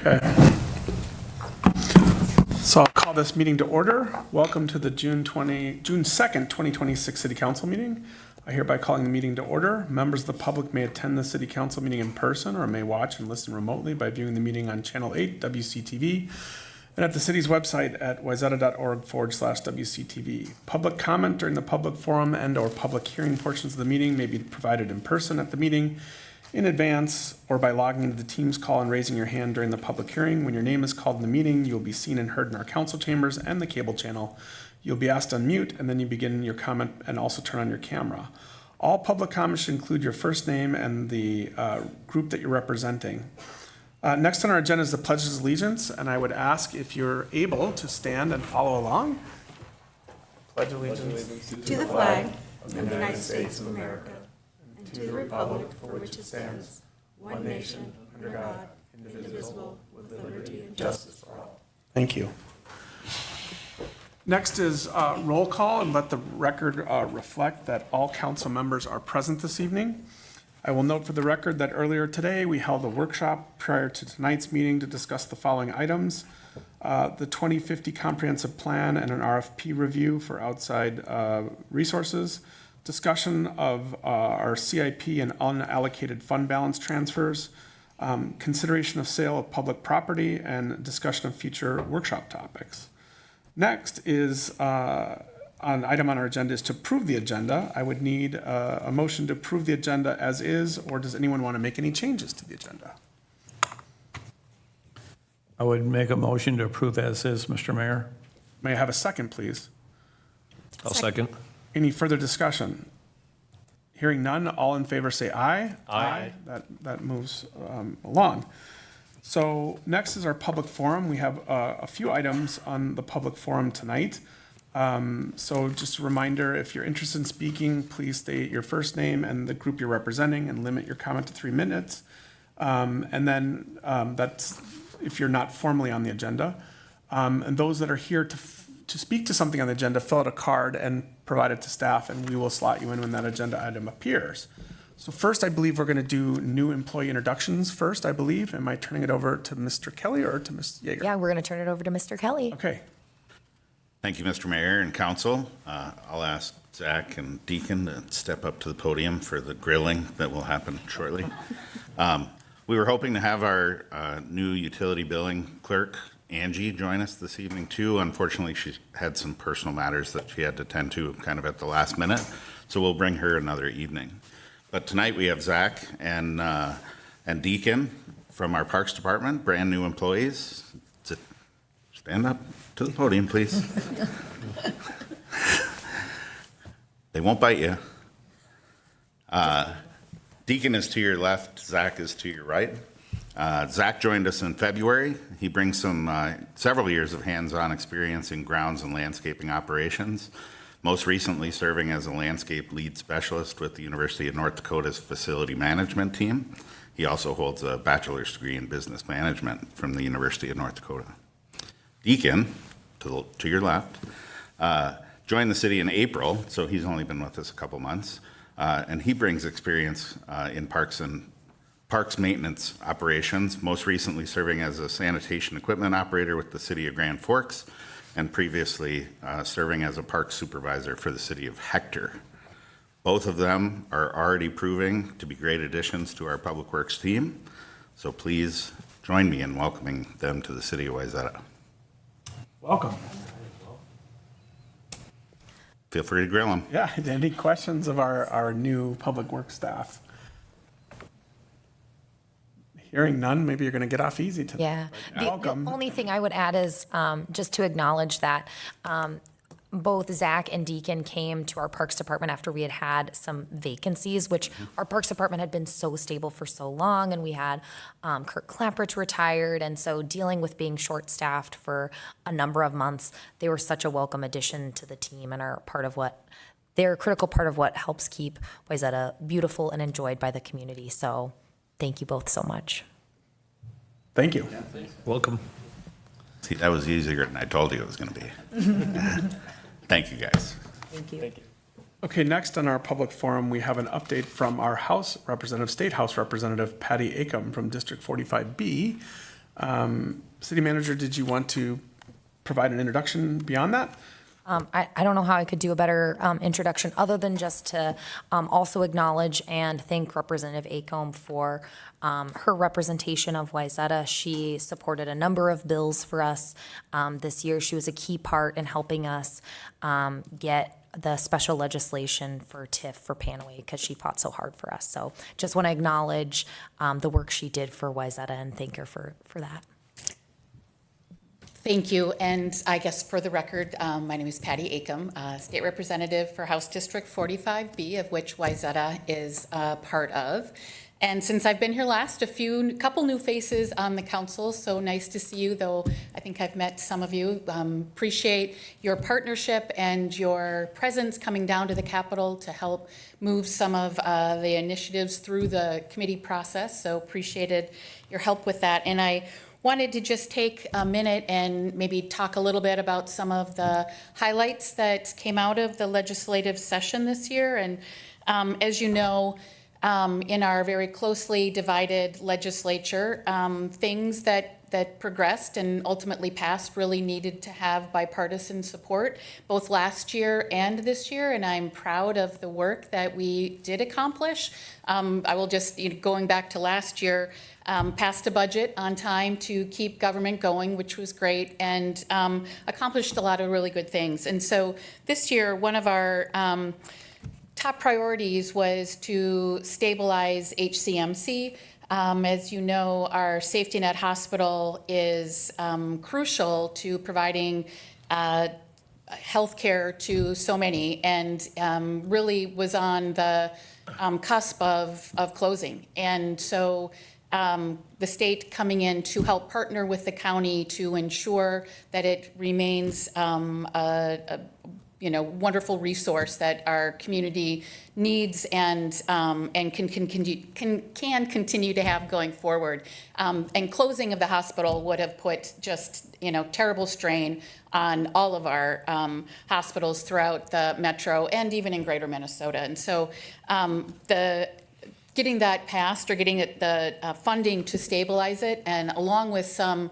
Okay. So I'll call this meeting to order. Welcome to the June 2nd, 2026 City Council meeting. I hereby calling the meeting to order. Members of the public may attend the City Council meeting in person or may watch and listen remotely by viewing the meeting on Channel 8 WCTV and at the city's website at wayzata.org/WCTV. Public comment during the public forum and or public hearing portions of the meeting may be provided in person at the meeting in advance or by logging into the Teams call and raising your hand during the public hearing. When your name is called in the meeting, you'll be seen and heard in our council chambers and the cable channel. You'll be asked to unmute and then you begin your comment and also turn on your camera. All public comments should include your first name and the group that you're representing. Next on our agenda is the Pledge of Allegiance, and I would ask if you're able to stand and follow along. Pledge allegiance to the flag of the United States of America and to the republic for which it stands, one nation, under God, indivisible, with liberty and justice for all. Thank you. Next is roll call, and let the record reflect that all council members are present this evening. I will note for the record that earlier today we held a workshop prior to tonight's meeting to discuss the following items: the 2050 comprehensive plan and an RFP review for outside resources, discussion of our CIP and unallocated fund balance transfers, consideration of sale of public property, and discussion of future workshop topics. Next is an item on our agenda is to approve the agenda. I would need a motion to approve the agenda as is, or does anyone want to make any changes to the agenda? I would make a motion to approve as is, Mr. Mayor. May I have a second, please? I'll second. Any further discussion? Hearing none, all in favor say aye. Aye. That moves along. So next is our public forum. We have a few items on the public forum tonight. So just a reminder, if you're interested in speaking, please state your first name and the group you're representing and limit your comment to 3 minutes. And then that's if you're not formally on the agenda. And those that are here to speak to something on the agenda, fill out a card and provide it to staff, and we will slot you in when that agenda item appears. So first, I believe we're going to do new employee introductions first, I believe. Am I turning it over to Mr. Kelly or to Ms. Yeager? Yeah, we're going to turn it over to Mr. Kelly. Okay. Thank you, Mr. Mayor and Council. I'll ask Zach and Deacon to step up to the podium for the grilling that will happen shortly. We were hoping to have our new utility billing clerk, Angie, join us this evening too. Unfortunately, she had some personal matters that she had to tend to kind of at the last minute, so we'll bring her another evening. But tonight we have Zach and Deacon from our Parks Department, brand new employees. Stand up to the podium, please. They won't bite you. Deacon is to your left, Zach is to your right. Zach joined us in February. He brings some several years of hands-on experience in grounds and landscaping operations, most recently serving as a landscape lead specialist with the University of North Dakota's facility management team. He also holds a bachelor's degree in business management from the University of North Dakota. Deacon, to your left, joined the city in April, so he's only been with us a couple months, and he brings experience in parks maintenance operations, most recently serving as a sanitation equipment operator with the city of Grand Forks, and previously serving as a park supervisor for the city of Hector. Both of them are already proving to be great additions to our Public Works team, so please join me in welcoming them to the city of Wayzata. Welcome. Feel free to grill them. Yeah, any questions of our new public works staff? Hearing none, maybe you're going to get off easy today. Yeah. The Welcome. only thing I would add is just to acknowledge that both Zach and Deacon came to our Parks Department after we had some vacancies, which our Parks Department had been so stable for so long, and we had Kirk Clampridge retired, and so dealing with being short-staffed for a number of months, they were such a welcome addition to the team and are they're a critical part of what helps keep Wayzata beautiful and enjoyed by the community. So thank you both so much. Thank you. Welcome. See, that was easier than I told you it was going to be. Thank you, guys. Thank you. Okay, next on our public forum, we have an update from our House Representative, State House Representative Patty Acomb from District 45B. City Manager, did you want to provide an introduction beyond that? I don't know how I could do a better introduction other than just to also acknowledge and thank Representative Acomb for her representation of Wayzata. She supported a number of bills for us this year. She was a key part in helping us get the special legislation for TIF for Panaway because she fought so hard for us. So just want to acknowledge the work she did for Wayzata and thank her for that. Thank you, and I guess for the record, my name is Patty Acomb, State Representative for House District 45B, of which Wayzata is part of. And since I've been here last, couple new faces on the council, so nice to see you, though I think I've met some of you. Appreciate your partnership and your presence coming down to the Capitol to help move some of the initiatives through the committee process, so appreciated your help with that. And I wanted to just take a minute and maybe talk a little bit about some of the highlights that came out of the legislative session this year. And as you know, in our very closely divided legislature, things that progressed and ultimately passed really needed to have bipartisan support, both last year and this year, and I'm proud of the work that we did accomplish. I will just, going back to last year, passed a budget on time to keep government going, which was great, and accomplished a lot of really good things. And so this year, one of our top priorities was to stabilize HCMC. As you know, our safety net hospital is crucial to providing healthcare to so many, and really was on the cusp of closing. And so the state coming in to help partner with the county to ensure that it remains a wonderful resource that our community needs and can continue to have going forward. And closing of the hospital would have put just terrible strain on all of our hospitals throughout the metro and even in greater Minnesota. And so getting that passed, or getting the funding to stabilize it, and along with some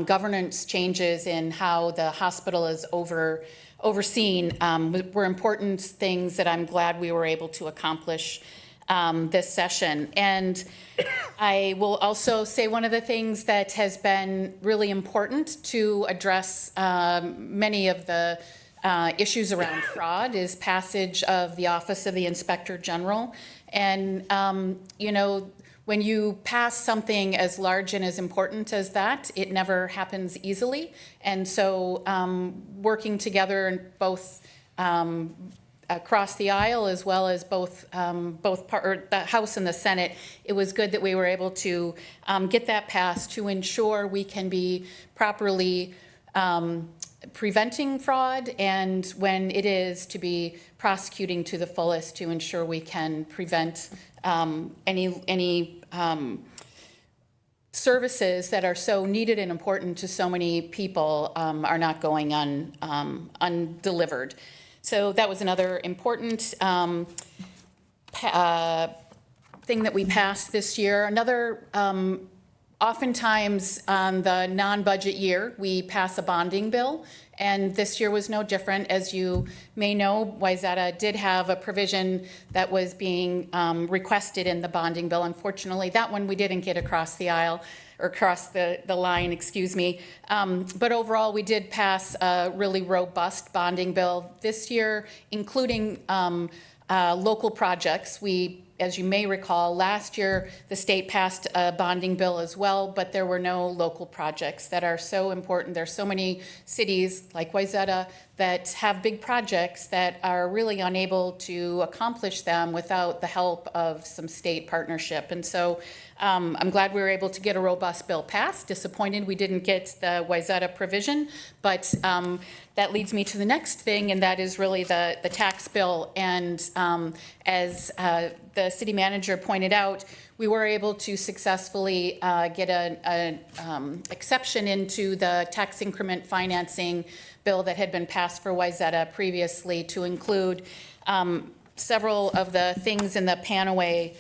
governance changes in how the hospital is overseen, were important things that I'm glad we were able to accomplish this session. And I will also say one of the things that has been really important to address many of the issues around fraud is passage of the Office of the Inspector General. And, when you pass something as large and as important as that, it never happens easily. And so working together in both across the aisle, as well as both the House and the Senate, it was good that we were able to get that passed to ensure we can be properly preventing fraud, and when it is, to be prosecuting to the fullest to ensure we can prevent any services that are so needed and important to so many people are not going undelivered. So that was another important thing that we passed this year. Another, oftentimes on the non-budget year, we pass a bonding bill, and this year was no different. As you may know, Wayzata did have a provision that was being requested in the bonding bill. Unfortunately, that one we didn't get across the aisle, or across the line, excuse me. But overall, we did pass a really robust bonding bill this year, including local projects. As you may recall, last year the state passed a bonding bill as well, but there were no local projects that are so important. There's so many cities like Wayzata that have big projects that are really unable to accomplish them without the help of some state partnership. And so I'm glad we were able to get a robust bill passed. Disappointed we didn't get the Wayzata provision, but that leads me to the next thing, and that is really the tax bill. And as the city manager pointed out, we were able to successfully get an exception into the tax increment financing bill that had been passed for Wayzata previously, to include several of the things in the Panaway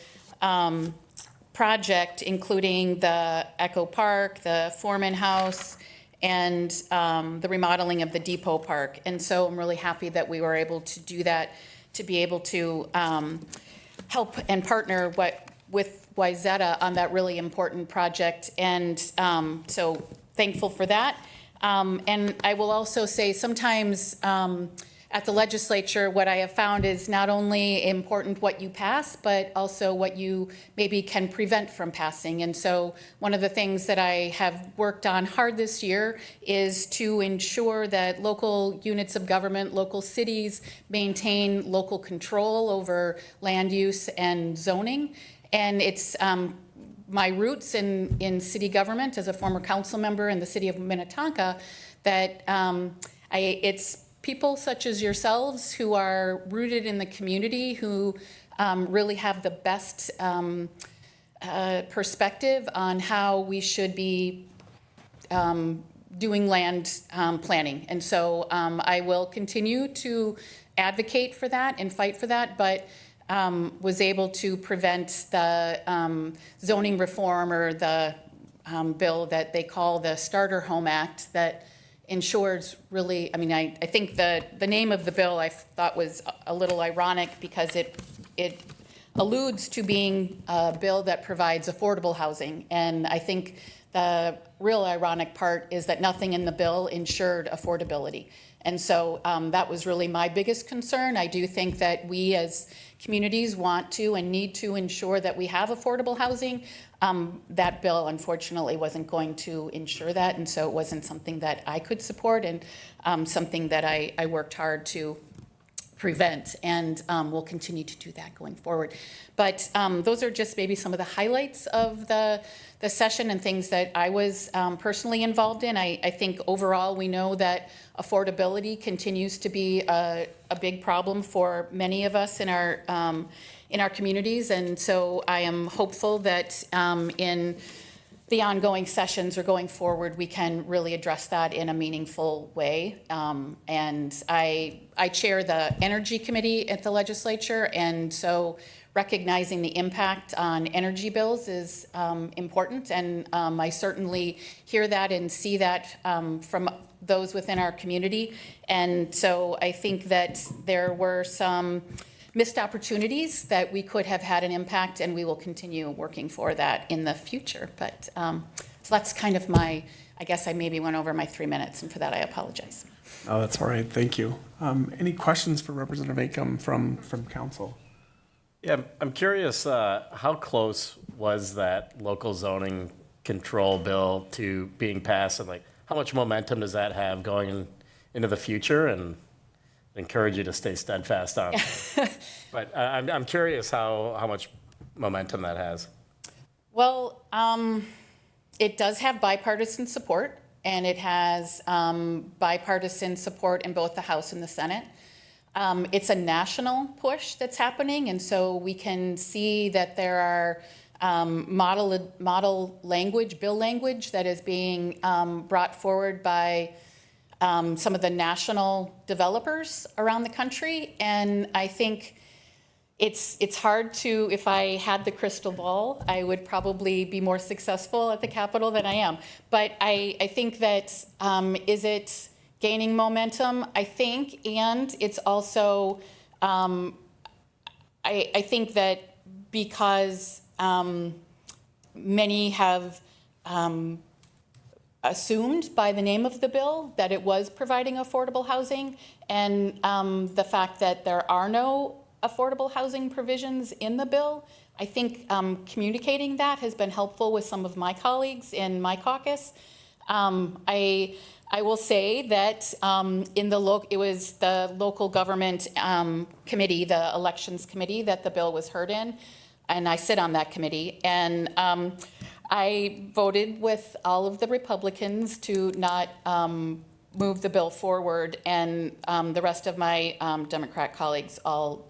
project, including the Echo Park, the Foreman House, and the remodeling of the Depot Park. And so I'm really happy that we were able to do that, to be able to help and partner with Wayzata on that really important project. And so thankful for that. And I will also say sometimes at the legislature, what I have found is not only important what you pass, but also what you maybe can prevent from passing. And so one of the things that I have worked on hard this year is to ensure that local units of government, local cities maintain local control over land use and zoning. And it's my roots in city government as a former council member in the city of Minnetonka that it's people such as yourselves who are rooted in the community who really have the best perspective on how we should be doing land planning. And so I will continue to advocate for that and fight for that, but was able to prevent the zoning reform or the bill that they call the Starter Home Act that ensures really, I mean, I think the name of the bill I thought was a little ironic because it alludes to being a bill that provides affordable housing. And I think the real ironic part is that nothing in the bill ensured affordability. And so that was really my biggest concern. I do think that we as communities want to and need to ensure that we have affordable housing. That bill unfortunately wasn't going to ensure that, and so it wasn't something that I could support and something that I worked hard to prevent, and we'll continue to do that going forward. But those are just maybe some of the highlights of the session and things that I was personally involved in. I think overall we know that affordability continues to be a big problem for many of us in our communities, and so I am hopeful that in the ongoing sessions or going forward, we can really address that in a meaningful way. And I chair the Energy Committee at the legislature, and so recognizing the impact on energy bills is important, and I certainly hear that and see that from those within our community. And so I think that there were some missed opportunities that we could have had an impact, and we will continue working for that in the future. But so that's kind of I guess I maybe went over my 3 minutes, and for that I apologize. Oh, that's all right. Thank you. Any questions for Representative Acomb from council? Yeah, I'm curious, how close was that local zoning control bill to being passed, and like how much momentum does that have going into the future? And I encourage you to stay steadfast on it. But I'm curious how much momentum that has. Well, It does have bipartisan support, and it has bipartisan support in both the House and the Senate. It's a national push that's happening, and so we can see that there are model language, bill language that is being brought forward by some of the national developers around the country. And I think it's hard to, if I had the crystal ball, I would probably be more successful at the Capitol than I am. But I think that, is it gaining momentum? I think, and it's also, I think that because many have assumed by the name of the bill that it was providing affordable housing, and the fact that there are no affordable housing provisions in the bill, I think communicating that has been helpful with some of my colleagues in my caucus. I will say that it was the local government committee, the elections committee, that the bill was heard in, and I sit on that committee. And I voted with all of the Republicans to not move the bill forward, and the rest of my Democrat colleagues all,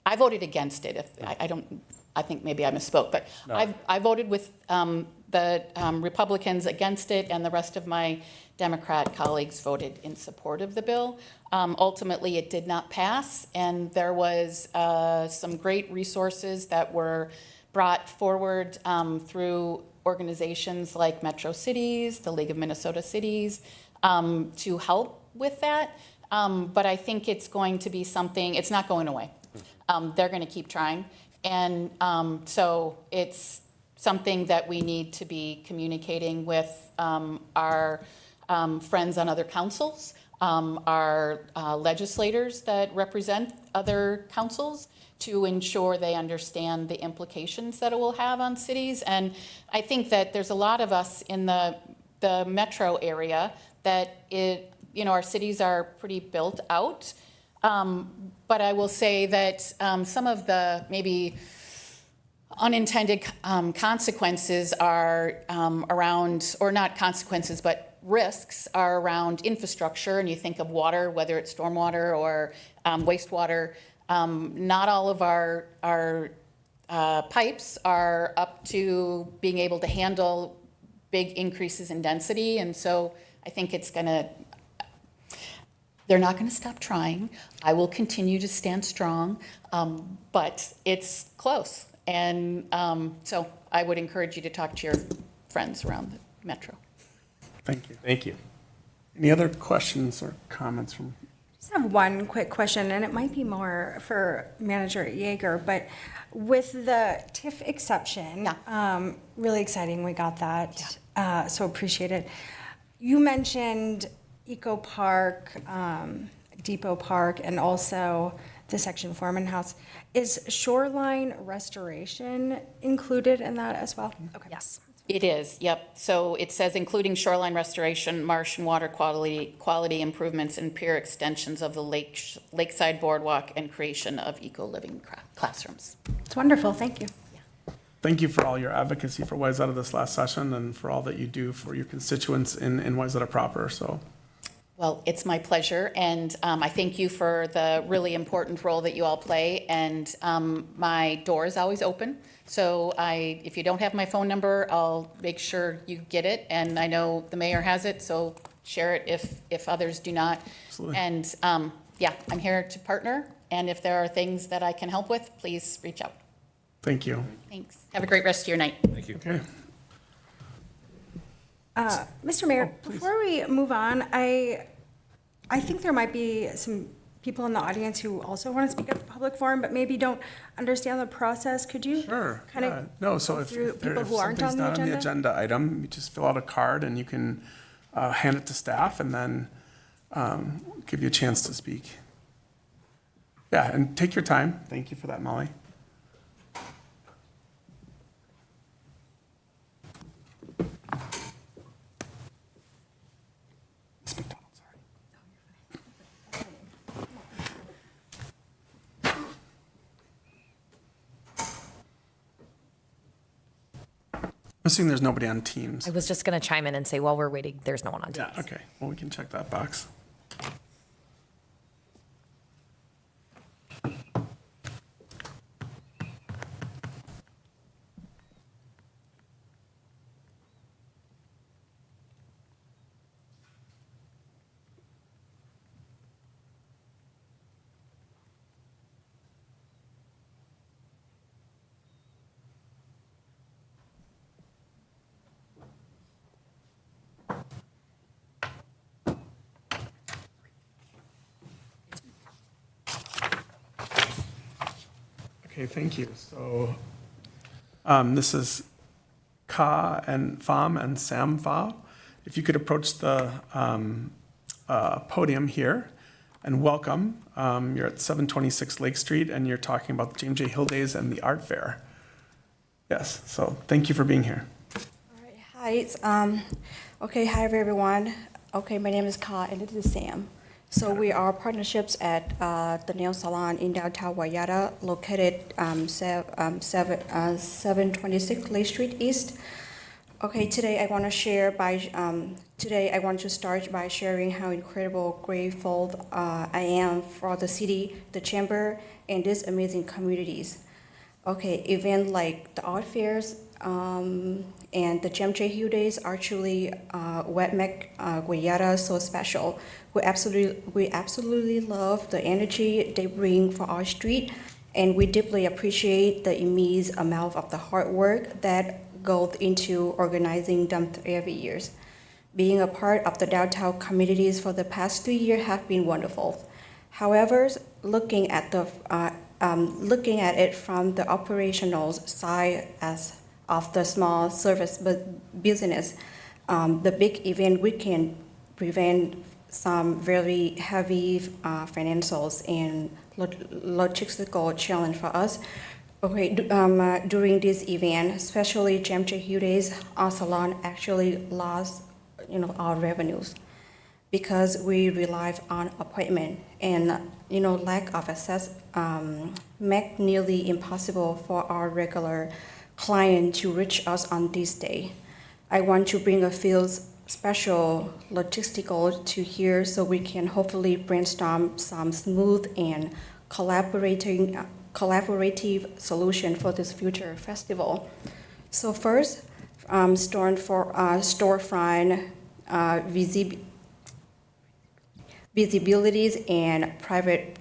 I voted against it. I think maybe I misspoke, but no. I voted with the Republicans against it, and the rest of my Democrat colleagues voted in support of the bill. Ultimately, it did not pass, and there was some great resources that were brought forward through organizations like Metro Cities, the League of Minnesota Cities, to help with that. But I think it's going to be something, it's not going away. They're going to keep trying. And so it's something that we need to be communicating with our friends on other councils, our legislators that represent other councils, to ensure they understand the implications that it will have on cities. And I think that there's a lot of us in the metro area that our cities are pretty built out. But I will say that some of the maybe unintended consequences are around, or not consequences, but risks are around infrastructure. And you think of water, whether it's stormwater or wastewater. Not all of our pipes are up to being able to handle big increases in density. And so I think they're not going to stop trying. I will continue to stand strong, but it's close. And so I would encourage you to talk to your friends around the metro. Thank you. Thank you. Any other questions or comments from? Just have one quick question, and it might be more for Manager Yeager, but with the TIF exception, really exciting, we got that, so appreciate it. You mentioned Eco Park, Depot Park, and also the Section Foreman House. Is shoreline restoration included in that as well? Okay. Yes. It is, yep. So it says including shoreline restoration, marsh and water quality improvements, and pier extensions of the lakeside boardwalk, and creation of eco-living classrooms. It's wonderful, thank you. Thank you for all your advocacy for Wayzata this last session and for all that you do for your constituents in Wayzata proper, so. Well, it's my pleasure, and I thank you for the really important role that you all play, and my door is always open. So if you don't have my phone number, I'll make sure you get it, and I know the mayor has it, so share it if others do not. Absolutely. And I'm here to partner, and if there are things that I can help with, please reach out. Thank you. Thanks. Have a great rest of your night. Okay. Mr. Mayor, before we move on, I think there might be some people in the audience who also want to speak at the public forum, but maybe don't understand the process. Could you Sure. kind of No, so go if through people if who aren't something's on the not on the agenda? agenda item, you just fill out a card and you can hand it to staff and then give you a chance to speak. Yeah, and take your time. Thank you for that, Molly. Miss McDonald, sorry. I'm assuming there's nobody on Teams. I was just going to chime in and say, while we're waiting, there's no one on Teams. Yeah, okay. Well, we can check that box. Okay, thank you. So this is Ka and Pham and Sam Pha. If you could approach the podium here and welcome. You're at 726 Lake Street and you're talking about the James J. Hill Days and the Art Fair. Yes, so thank you for being here. All right, hi, it's, hi everyone. Okay, my name is Ka and this is Sam. So we are partnerships at the nail salon in downtown Wayzata, located 726 Lake Street East. Okay, today I want to start by sharing how incredible grateful I am for the city, the chamber, and these amazing communities. Okay, events like the art fairs and the James J. Hill Days are truly what make Wayzata so special. We absolutely love the energy they bring for our street And we deeply appreciate the immense amount of the hard work that goes into organizing them every year. Being a part of the downtown communities for the past 3 years have been wonderful. However, looking at it from the operational side as of the small service business, the big event we can prevent some very heavy financials and logistical challenge for us. Okay, during this event, especially Jamcha Hill Days, our salon actually lost, our revenues because we rely on appointment and, lack of access make nearly impossible for our regular client to reach us on this day. I want to bring a few special logistical to here so we can hopefully brainstorm some smooth and collaborative solution for this future festival. So first, storefront visibilities and private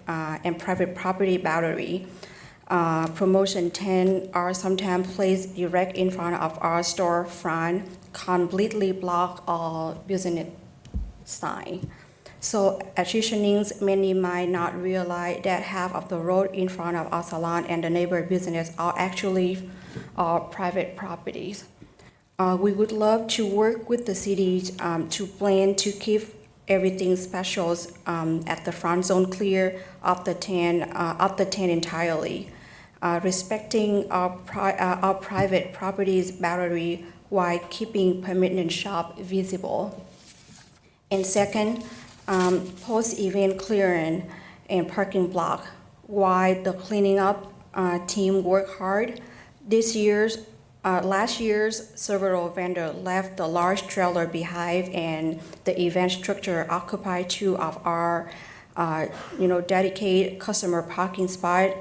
property boundary. Promotion 10 are sometimes placed direct in front of our storefront, completely block our business sign. So additionally, many might not realize that half of the road in front of our salon and the neighbor business are actually our private properties. We would love to work with the city to plan to keep everything special at the front zone clear of the 10 entirely, respecting our private properties boundary while keeping permanent shop visible. And second, post-event clearing and parking block. While the cleaning up team worked hard, last year's several vendors left the large trailer behind, and the event structure occupied 2 of our, dedicated customer parking spot,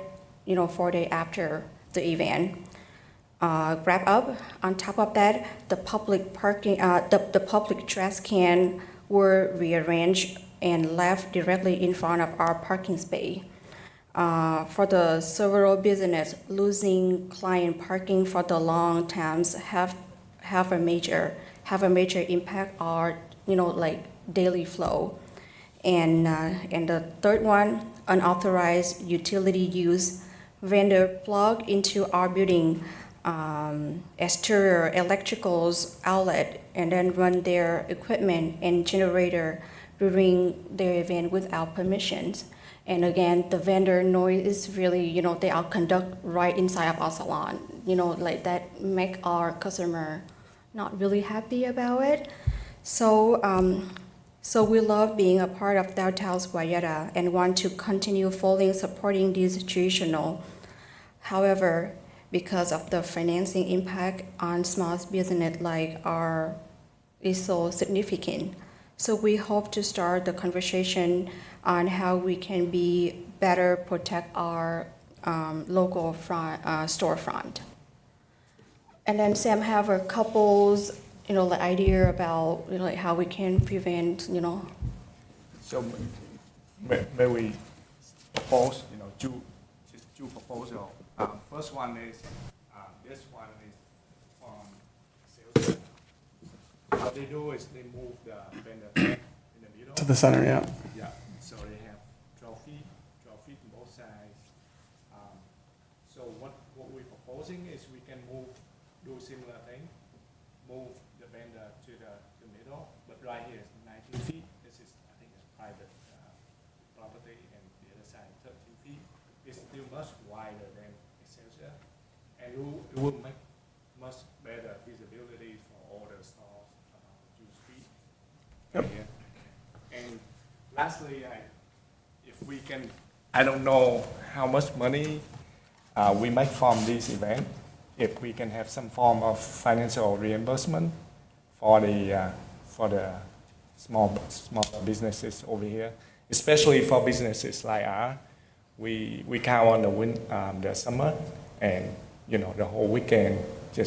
4 days after the event. Wrap up. On top of that, the public trash can were rearranged and left directly in front of our parking space. For the several business, losing client parking for the long times have a major impact on daily flow. And the third one, unauthorized utility use. Vendor plug into our building exterior electricals outlet and then run their equipment and generator during their event without permissions. And again, the vendor noise is really, they all conduct right inside of our salon, that make our customer not really happy about it. So we love being a part of downtown's Wayzata and want to continue fully supporting this traditional. However, because of the financing impact on small business is so significant. So we hope to start the conversation on how we can be better protect our local storefront. And then Sam have a couple's, idea about, how we can prevent, So may we propose, two proposals. First one is, this one is from sales. What they do is they move the vendor in the middle. To the center, yeah. Yeah, so they have 12 feet on both sides. So what we're proposing is we can do similar thing, move the vendor to the middle, but right here is 19 feet. This is, I think, a private property, and the other side 13 feet. It's still much wider than Excelsior, and it will make much better visibility for all the stores around the street. Yep. Here. And lastly, if we can, I don't know how much money we make from this event. If we can have some form of financial reimbursement for the small businesses over here, especially for businesses like ours, we count on the summer, and the whole weekend we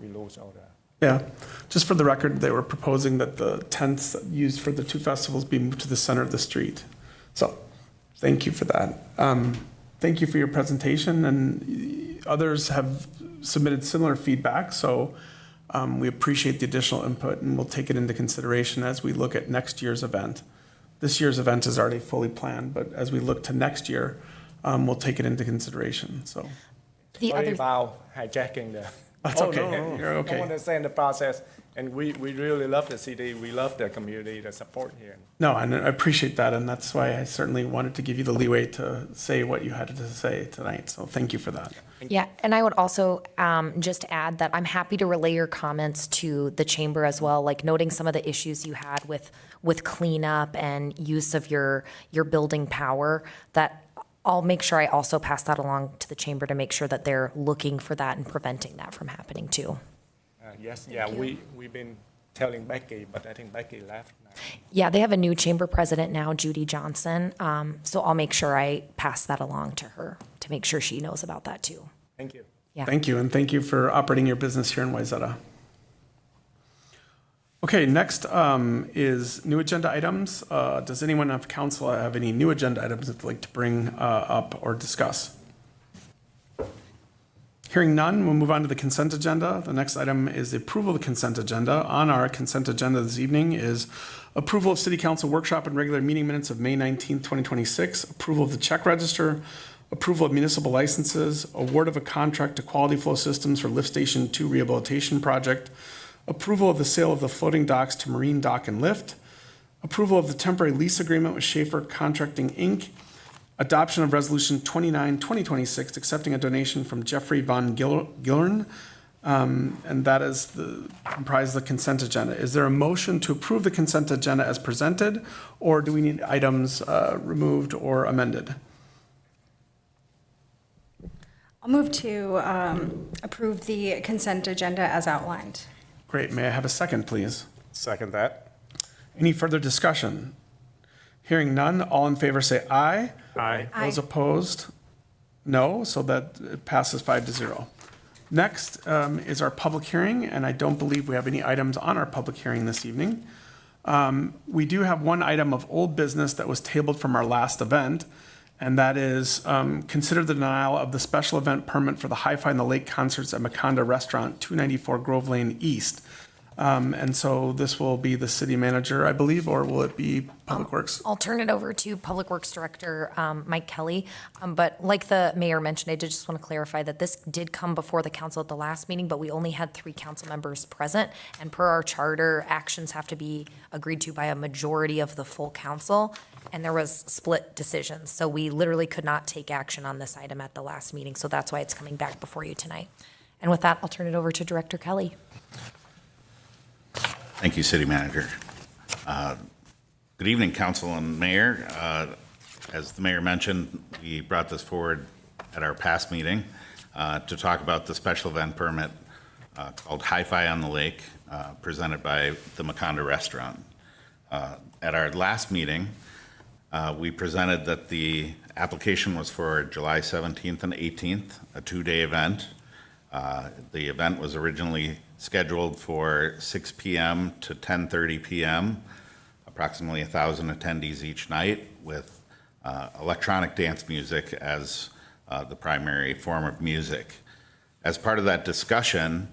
lose all the. Yeah, just for the record, they were proposing that the tents used for the 2 festivals be moved to the center of the street. So, thank you for that. thank you for your presentation, and others have submitted similar feedback, so we appreciate the additional input, and we'll take it into consideration as we look at next year's event. This year's event is already fully planned, but as we look to next year, we'll take it into consideration, so. The Sorry other, about hijacking the. That's okay. You're okay. I understand the process, and we really love the city, we love the community, the support here. No, and I appreciate that, and that's why I certainly wanted to give you the leeway to say what you had to say tonight, so thank you for that. yeah, and I would also just add that I'm happy to relay your comments to the chamber as well, like noting some of the issues you had with cleanup and use of your building power, that I'll make sure I also pass that along to the chamber to make sure that they're looking for that and preventing that from happening too. Yes, yeah, we've been telling Becky, but I think Becky left now. Yeah, they have a new chamber president now, Judy Johnson. So I'll make sure I pass that along to her to make sure she knows about that too. Thank you. Yeah. Thank you, and thank you for operating your business here in Wayzata. Okay, next is new agenda items. Does anyone of council have any new agenda items that they'd like to bring up or discuss? Hearing none, we'll move on to the consent agenda. The next item is the approval of the consent agenda. On our consent agenda this evening is approval of city council workshop and regular meeting minutes of May 19th, 2026, approval of the check register, approval of municipal licenses, award of a contract to Quality Flow Systems for Lift Station 2 Rehabilitation Project, approval of the sale of the floating docks to Marine Dock and Lift, approval of the temporary lease agreement with Shafer Contracting, Inc., adoption of Resolution 29, 2026, accepting a donation from Jeffrey Von Gillern, and that is comprised the consent agenda. Is there a motion to approve the consent agenda as presented, or do we need items removed or amended? I'll move to approve the consent agenda as outlined. Great. May I have a second, please? Second that. Any further discussion? Hearing none, all in favor say aye. Aye. Those opposed, no, so that it passes 5-0. Next is our public hearing, and I don't believe we have any items on our public hearing this evening. We do have one item of old business that was tabled from our last event, and that is consider the denial of the special event permit for the HIFI and the Lake Concerts at Macanda Restaurant, 294 Grove Lane East. And so this will be the city manager, I believe, or will it be Public Works? I'll turn it over to Public Works Director Mike Kelly. But like the mayor mentioned, I did just want to clarify that this did come before the council at the last meeting, but we only had 3 council members present. And per our charter, actions have to be agreed to by a majority of the full council. And there was split decisions. So we literally could not take action on this item at the last meeting. So that's why it's coming back before you tonight. And with that, I'll turn it over to Director Kelly. Thank you, City Manager. Good evening, Council and Mayor. As the Mayor mentioned, we brought this forward at our past meeting to talk about the special event permit called HIFI on the Lake, presented by the Macanda Restaurant. At our last meeting, we presented that the application was for July 17th and 18th, a 2-day event. The event was originally scheduled for 6 p.m. to 10:30 p.m., approximately 1,000 attendees each night, with electronic dance music as the primary form of music. As part of that discussion,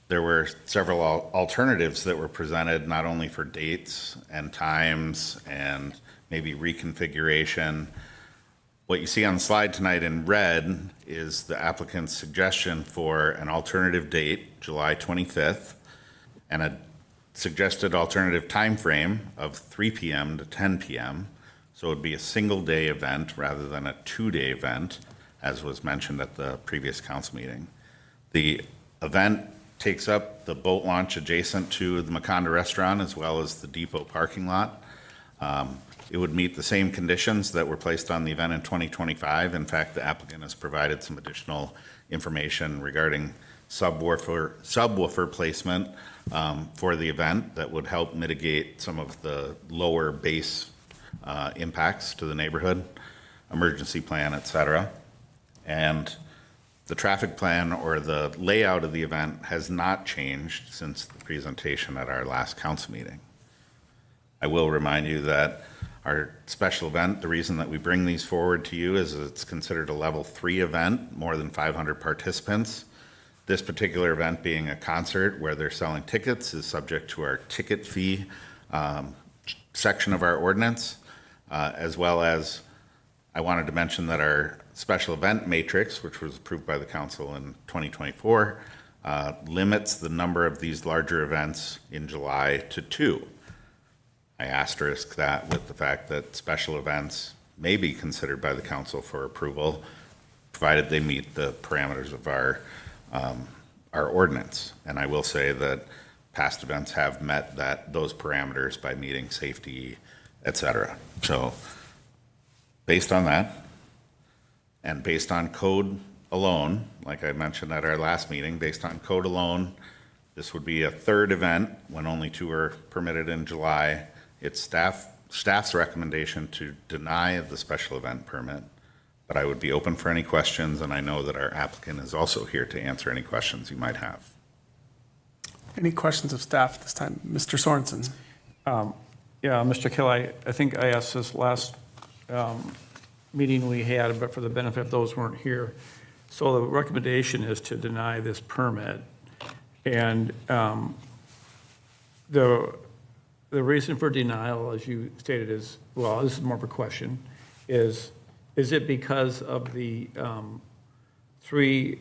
there were several alternatives that were presented, not only for dates and times and maybe reconfiguration. What you see on the slide tonight in red is the applicant's suggestion for an alternative date, July 25th, and a suggested alternative time frame of 3 p.m. to 10 p.m. So it would be a single-day event rather than a 2-day event, as was mentioned at the previous council meeting. The event takes up the boat launch adjacent to the Macanda Restaurant as well as the depot parking lot. It would meet the same conditions that were placed on the event in 2025. In fact, the applicant has provided some additional information regarding subwoofer placement for the event that would help mitigate some of the lower bass impacts to the neighborhood, emergency plan, et cetera. And the traffic plan or the layout of the event has not changed since the presentation at our last council meeting. I will remind you that Our special event, the reason that we bring these forward to you is it's considered a level 3 event, more than 500 participants. This particular event being a concert where they're selling tickets is subject to our ticket fee section of our ordinance, as well as I wanted to mention that our special event matrix, which was approved by the council in 2024, limits the number of these larger events in July to 2. I asterisk that with the fact that special events may be considered by the council for approval, provided they meet the parameters of our ordinance. And I will say that past events have met those parameters by meeting safety, et cetera. So based on that, and based on code alone, like I mentioned at our last meeting, based on code alone, this would be a 3rd event when only 2 are permitted in July. It's staff's recommendation to deny the special event permit, but I would be open for any questions, and I know that our applicant is also here to answer any questions you might have. Any questions of staff at this time? Mr. Sorensen? Yeah, Mr. Kill, I think I asked this last meeting we had, but for the benefit of those who weren't here. So the recommendation is to deny this permit. And the reason for denial, as you stated, is, well, this is more of a question, is it because of the 3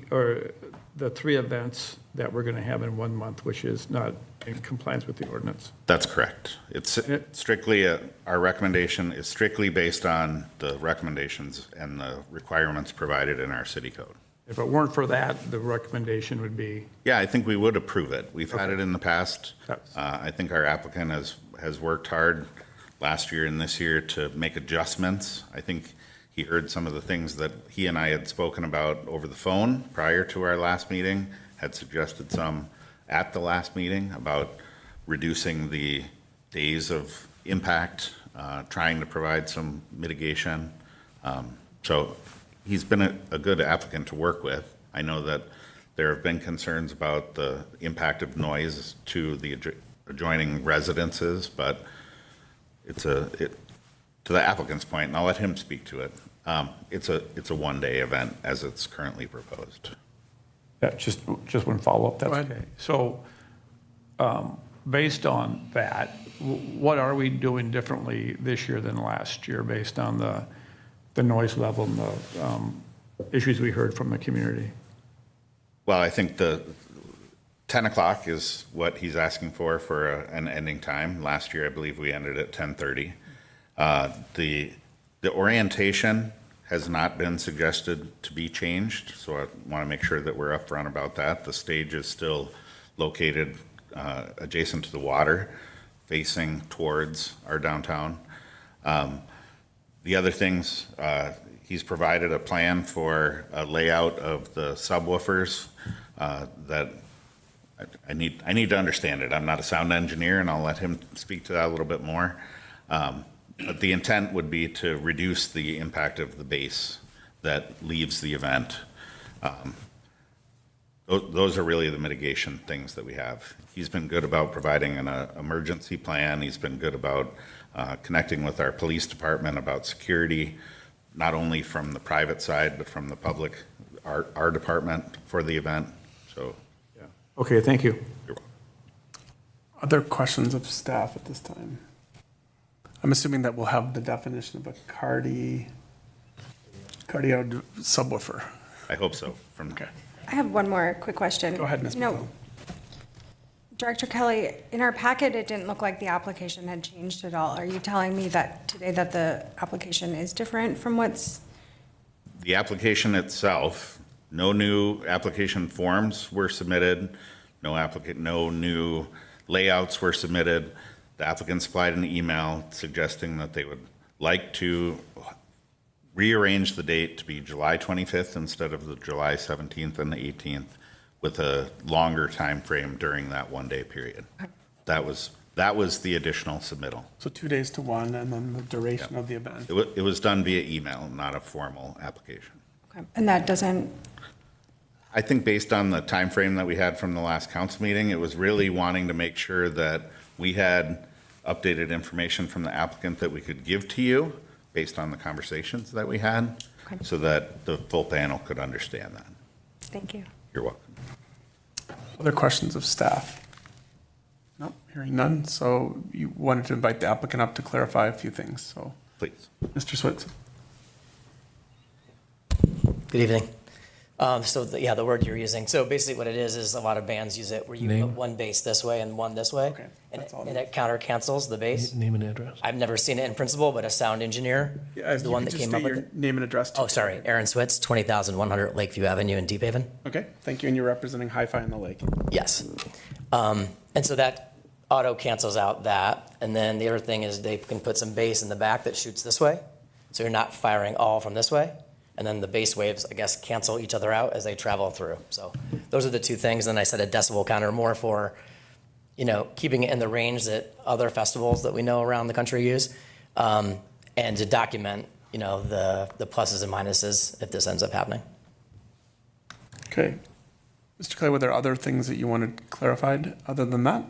events that we're going to have in 1 month, which is not in compliance with the ordinance? That's correct. It's strictly, our recommendation is strictly based on the recommendations and the requirements provided in our city code. If it weren't for that, the recommendation would be? Yeah, I think we would approve it. We've had it in the past. Yes. I think our applicant has worked hard last year and this year to make adjustments. I think he heard some of the things that he and I had spoken about over the phone prior to our last meeting, had suggested some at the last meeting about reducing the days of impact, trying to provide some mitigation. So he's been a good applicant to work with. I know that there have been concerns about the impact of noise to the adjoining residences, but to the applicant's point, and I'll let him speak to it, it's a one-day event as it's currently proposed. Yeah, just one follow-up, that's Go ahead. okay. So, based on that, what are we doing differently this year than last year based on the noise level and the issues we heard from the community? Well, I think the 10 o'clock is what he's asking for an ending time. Last year, I believe we ended at 10:30. The orientation has not been suggested to be changed, so I want to make sure that we're upfront about that. The stage is still located adjacent to the water, facing towards our downtown. The other things, he's provided a plan for a layout of the subwoofers that I need to understand it. I'm not a sound engineer, and I'll let him speak to that a little bit more. But the intent would be to reduce the impact of the base that leaves the event. Those are really the mitigation things that we have. He's been good about providing an emergency plan. He's been good about connecting with our police department about security, not only from the private side, but from the public, our department for the event. So, Yeah. Okay, thank you. you're welcome. Other questions of staff at this time? I'm assuming that we'll have the definition of a cardio subwoofer. I hope so. Okay. I have one more quick question. Go ahead, Ms. No, McClellan. Director Kelly, in our packet, it didn't look like the application had changed at all. Are you telling me that today that the application is different from what's? The application itself, no new application forms were submitted, no new layouts were submitted. The applicant supplied an email suggesting that they would like to rearrange the date to be July 25th instead of the July 17th and the 18th, with a longer time frame during that one-day period. That was the additional submittal. So 2 days to one, and then the duration of the event. It was done via email, not a formal application. Okay. And that doesn't, I think based on the time frame that we had from the last council meeting, it was really wanting to make sure that we had updated information from the applicant that we could give to you based on the conversations that we had, Okay. so that the full panel could understand that. Thank you. You're welcome. Other questions of staff? No, hearing none. So you wanted to invite the applicant up to clarify a few things, so Please. Mr. Switz. Good evening. The word you're using. So basically what it is a lot of bands use it where you put one bass this way and one this way. Okay, that's all. And it counter cancels the bass. Name and address. I've never seen it in principle, but a sound engineer is the one that came up with it. Name and address. too. Oh, sorry, Aaron Switz, 20,100 Lakeview Avenue in Deep Haven. Okay, thank you. And you're representing HIFI in the lake. Yes. And so that auto cancels out that. And then the other thing is they can put some bass in the back that shoots this way. So you're not firing all from this way. And then the bass waves, I guess, cancel each other out as they travel through. So those are the two things. Then I said a decibel counter more for, keeping it in the range that other festivals that we know around the country use. And to document, the pluses and minuses if this ends up happening. Okay. Mr. Clay, were there other things that you wanted clarified other than that?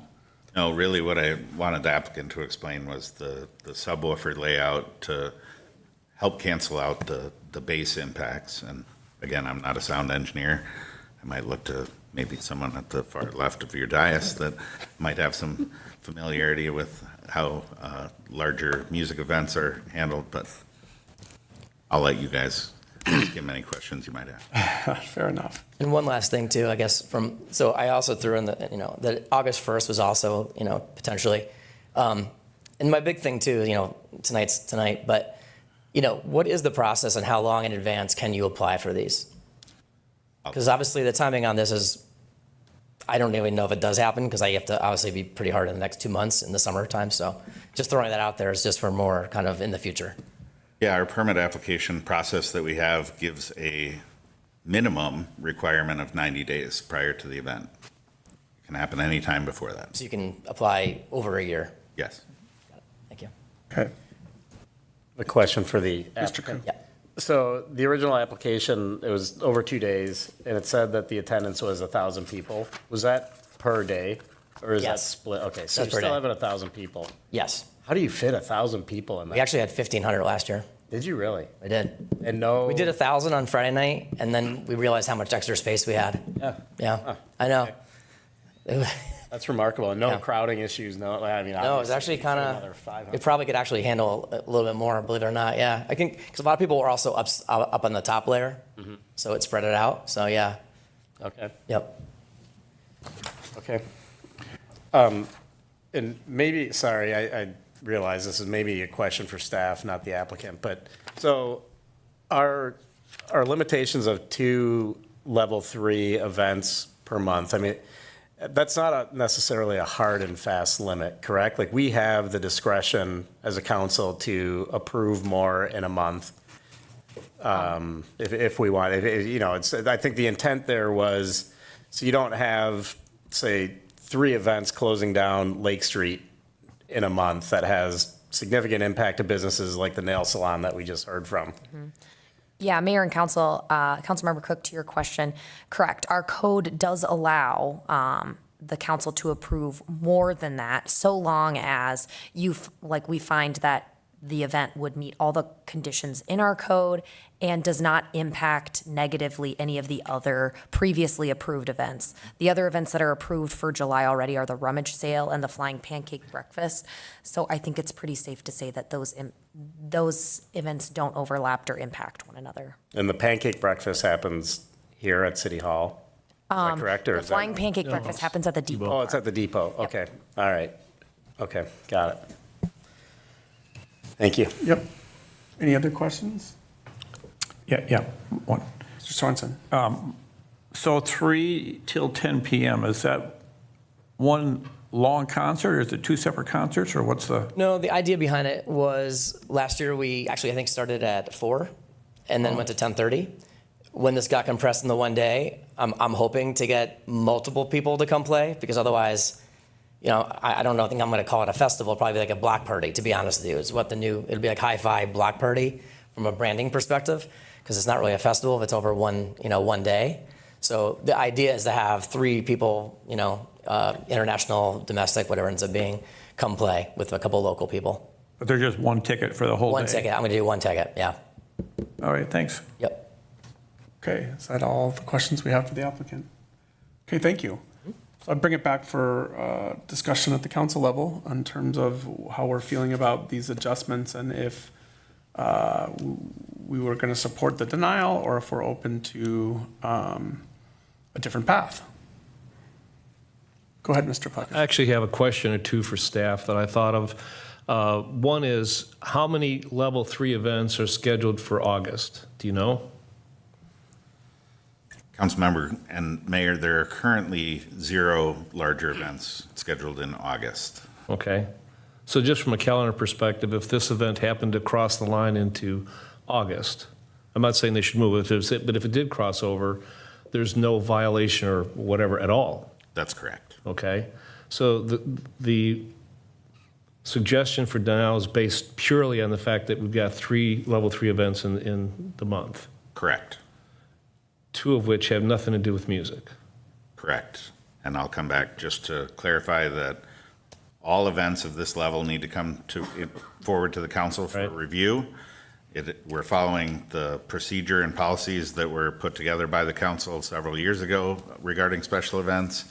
No, really what I wanted the applicant to explain was the subwoofer layout to help cancel out the bass impacts. And again, I'm not a sound engineer. I might look to maybe someone at the far left of your dais that might have some familiarity with how larger music events are handled, but I'll let you guys ask him any questions you might have. Fair enough. And one last thing too, I guess so I also threw in that August 1st was also, potentially. And my big thing too, tonight's tonight, but what is the process and how long in advance can you apply for these? Because obviously the timing on this is, I don't even know if it does happen because I have to obviously be pretty hard in the next 2 months in the summertime. So just throwing that out there is just for more kind of in the future. Yeah, our permit application process that we have gives a minimum requirement of 90 days prior to the event. It can happen anytime before that. So you can apply over a year. Yes. Thank you. Okay. A question for the Mr. applicant. Koo. Yeah. So the original application, it was over 2 days, and it said that the attendance was 1,000 people. Was that per day, or is that Yes. split? Okay, so you're That's per still day. having 1,000 people. Yes. How do you fit 1,000 people in We that? actually had 1,500 last year. Did you really? I did. And no. We did 1,000 on Friday night, and then we realized how much extra space we had. Yeah, Yeah, I know. that's remarkable. And no Yeah. crowding issues. No, I mean. No, it was obviously, actually you fit kind another of, 500. it probably could actually handle a little bit more, believe it or not, yeah. I think, because a lot of people were also up on the top layer, so it spread it out, so yeah, Okay. yep. Okay. And maybe, sorry, I realize this is maybe a question for staff, not the applicant, but so our limitations of 2 level 3 events per month, I mean, that's not necessarily a hard and fast limit, correct? Like we have the discretion as a council to approve more in a month. If we want, I think the intent there was, so you don't have, say, 3 events closing down Lake Street in a month that has significant impact to businesses like the nail salon that we just heard from. Yeah, Mayor and Council, Councilmember Cook, to your question, correct. Our code does allow the council to approve more than that, so long as we find that the event would meet all the conditions in our code and does not impact negatively any of the other previously approved events. The other events that are approved for July already are the rummage sale and the flying pancake breakfast. So I think it's pretty safe to say that those events don't overlap or impact one another. And the pancake breakfast happens here at City Hall, is that correct? Or The is that- flying pancake breakfast happens at the depot. Oh, it's at the depot, okay, all right. Okay, got it. Thank you. Yep. Any other questions? Yeah, one. Mr. Sorensen? So 3 till 10 PM, is that one long concert, or is it 2 separate concerts, or what's the? No, the idea behind it was last year we actually, I think, started at 4 and then went to 10:30. When this got compressed in the one day, I'm hoping to get multiple people to come play because otherwise, I don't know, I think I'm going to call it a festival, probably like a block party, to be honest with you. It's it'll be like HIFI block party from a branding perspective because it's not really a festival if it's over one day. So the idea is to have 3 people, international, domestic, whatever it ends up being, come play with a couple local people. But they're just one ticket for the whole day? One ticket. I'm going to do 1 ticket. Yeah. All right, thanks. Yep. Okay, is that all the questions we have for the applicant? Okay, thank you. So I'll bring it back for discussion at the council level in terms of how we're feeling about these adjustments and if we were going to support the denial or if we're open to a different path. Go ahead, Mr. Plucker. I actually have a question or two for staff that I thought of. One is, how many level 3 events are scheduled for August? Do you know? Councilmember and Mayor, there are currently 0 larger events scheduled in August. Okay. So just from a calendar perspective, if this event happened to cross the line into August, I'm not saying they should move it, but if it did cross over, there's no violation or whatever at all. That's correct. Okay? So the suggestion for denial is based purely on the fact that we've got 3 level 3 events in the month, Correct. 2 of which have nothing to do with music. Correct. And I'll come back just to clarify that all events of this level need to come forward to the council for Right. review. We're following the procedure and policies that were put together by the council several years ago regarding special events,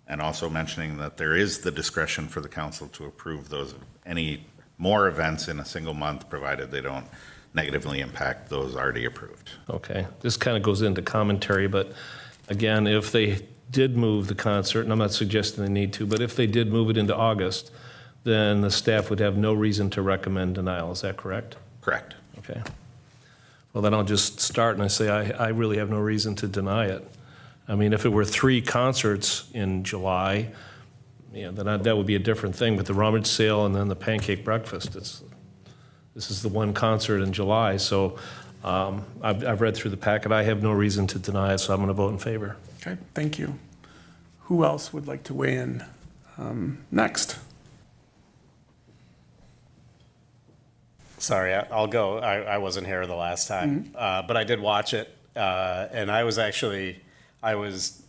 and also mentioning that there is the discretion for the council to approve any more events in a single month, provided they don't negatively impact those already approved. Okay, this kind of goes into commentary, but again, if they did move the concert, and I'm not suggesting they need to, but if they did move it into August, then the staff would have no reason to recommend denial. Is that correct? Correct. Okay. Well, then I'll just start and I say I really have no reason to deny it. I mean, if it were 3 concerts in July, then that would be a different thing. But the rummage sale and then the pancake breakfast, this is the one concert in July. So I've read through the packet. I have no reason to deny it, so I'm going to vote in favor. Okay, thank you. Who else would like to weigh in next? Sorry, I'll go. I wasn't here the last time, but I did watch it, and I was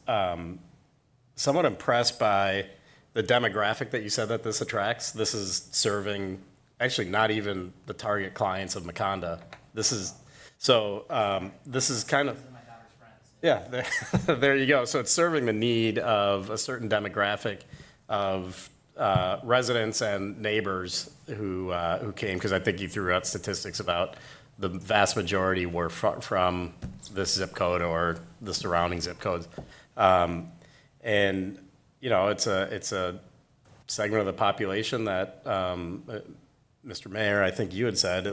somewhat impressed by the demographic that you said that this attracts. This is serving actually not even the target clients of Macanda. This is kind of. Yeah, there you go. So it's serving the need of a certain demographic of residents and neighbors who came, because I think you threw out statistics about the vast majority were from this zip code or the surrounding zip codes. And, it's a segment of the population that, Mr. Mayor, I think you had said,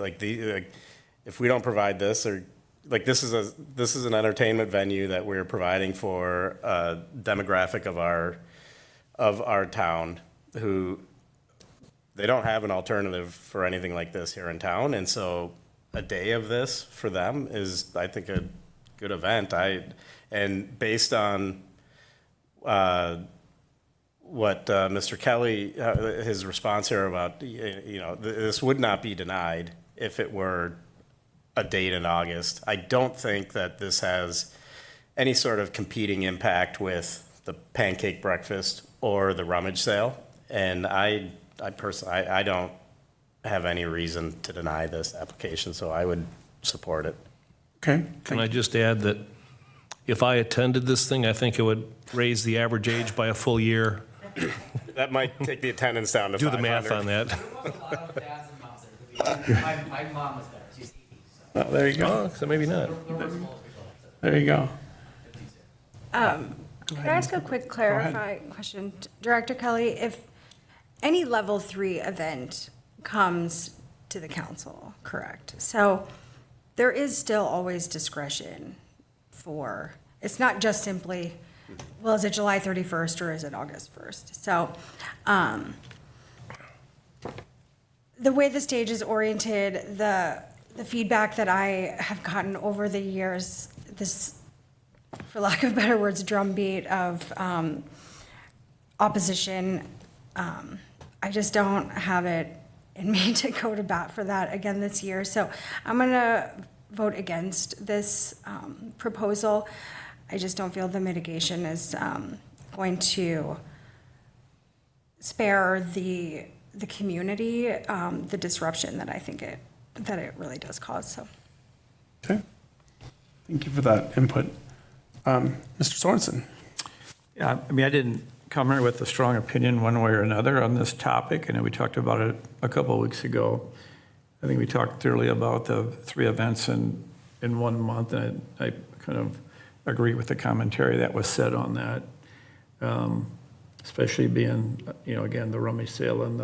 if we don't provide this, or this is an entertainment venue that we're providing for a demographic of our town who they don't have an alternative for anything like this here in town, and so a day of this for them is, I think, a good event. And based on what Mr. Kelly, his response here about, this would not be denied if it were a date in August. I don't think that this has any sort of competing impact with the pancake breakfast or the rummage sale. And I personally, I don't have any reason to deny this application, so I would support it. Okay, Can I just add that if I attended this thing, I think it would raise the average age by a full year. That might take the attendance down to Do the 500. math on that. There was a lot of dads and moms there. My mom was there. She's 80, so. there you go. Oh, so maybe not. There were small people. There you go. Can I ask a quick clarifying question? Director Kelly, if any level 3 event comes to the council, correct? So there is still always discretion for, it's not just simply, well, is it July 31st or is it August 1st? So the way the stage is oriented, the feedback that I have gotten over the years, this, for lack of better words, drumbeat of opposition, I just don't have it in me to go to bat for that again this year. So I'm going to vote against this proposal. I just don't feel the mitigation is going to spare the community the disruption that I think it really does cause, so. Okay. Thank you for that input. Mr. Sorensen? Yeah, I mean, I didn't come here with a strong opinion one way or another on this topic. I know we talked about it a couple of weeks ago. I think we talked thoroughly about the 3 events in 1 month, and I kind of agree with the commentary that was said on that, especially being, again, the rummy sale and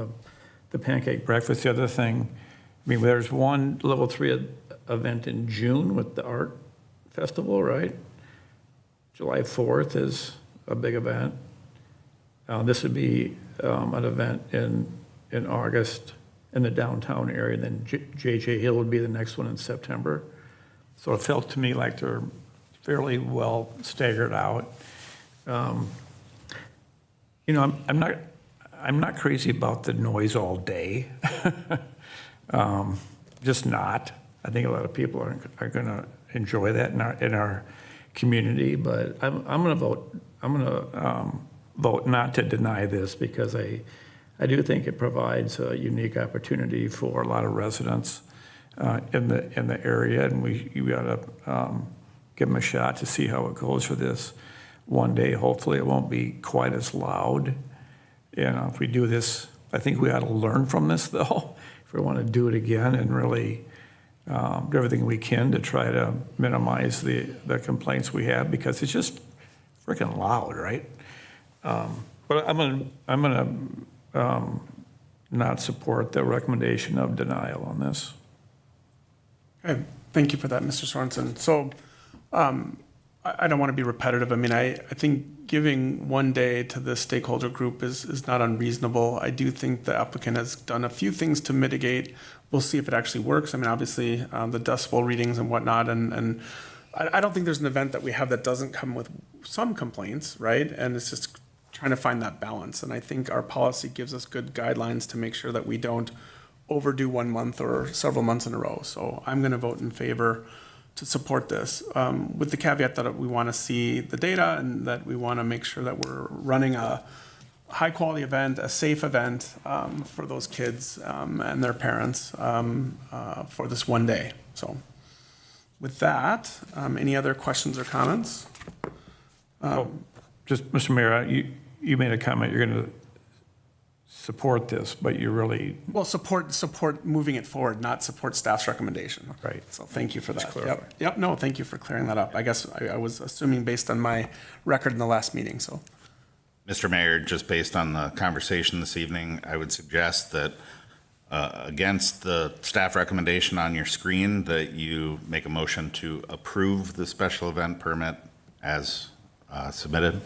the pancake breakfast. The other thing, I mean, there's one level 3 event in June with the art festival, right? July 4th is a big event. This would be an event in August in the downtown area, then JJ Hill would be the next one in September. So it felt to me like they're fairly well staggered out. I'm not crazy about the noise all day. Just not. I think a lot of people are going to enjoy that in our community, but I'm going to vote not to deny this because I do think it provides a unique opportunity for a lot of residents in the area, and we ought to give them a shot to see how it goes for this one day. Hopefully, it won't be quite as loud. If we do this, I think we ought to learn from this, though, if we want to do it again and really do everything we can to try to minimize the complaints we have, because it's just freaking loud, right? But I'm gonna not support the recommendation of denial on this. Okay, thank you for that, Mr. Sorensen. So I don't want to be repetitive. I mean, I think giving 1 day to the stakeholder group is not unreasonable. I do think the applicant has done a few things to mitigate. We'll see if it actually works. I mean, obviously, the decibel readings and whatnot, and I don't think there's an event that we have that doesn't come with some complaints, right? And it's just trying to find that balance. And I think our policy gives us good guidelines to make sure that we don't overdo 1 month or several months in a row. So I'm going to vote in favor to support this, with the caveat that we want to see the data and that we want to make sure that we're running a high-quality event, a safe event for those kids and their parents for this 1 day. So with that, any other questions or comments? Just, Mr. Mayor, you made a comment, you're going to support this, but you really... Well, support moving it forward, not support staff's recommendation. Right. So thank you for that. clarify. Yep, no, thank you for clearing that up. I guess I was assuming based on my record in the last meeting, so. Mr. Mayor, just based on the conversation this evening, I would suggest that against the staff recommendation on your screen, that you make a motion to approve the special event permit as submitted.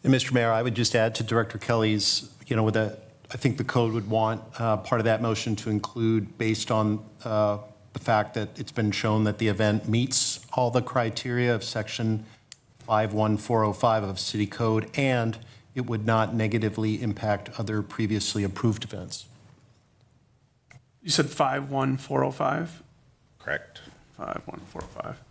And Mr. Mayor, I would just add to Director Kelly's, I think the code would want part of that motion to include, based on the fact that it's been shown that the event meets all the criteria of Section 51405 of City Code, and it would not negatively impact other previously approved events. You said 51405? Correct. 51405.